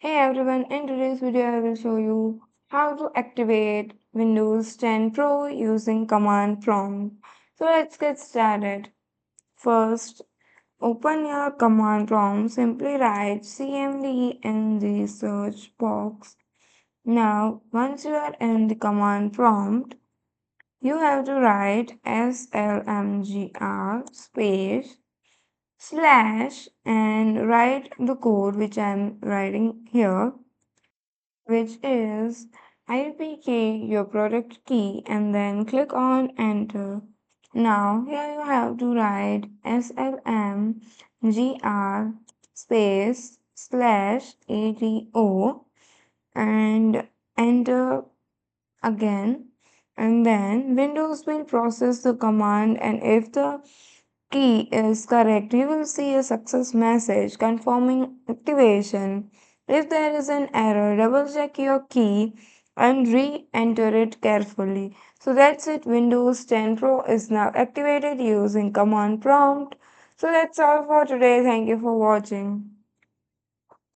Hey everyone, in today's video I will show you how to activate Windows 10 Pro using command prompt. So let's get started. First, open your command prompt, simply write CMD in the search box. Now, once you are in the command prompt, you have to write slmgr space slash and write the code which I am writing here, which is IPK, your product key, and then click on enter. Now here you have to write slmgr space slash ATO and enter again, and then Windows will process the command, and if the key is correct, you will see a success message confirming activation. If there is an error, double check your key and re-enter it carefully. So that's it. Windows 10 Pro is now activated using command prompt. So that's all for today. Thank you for watching.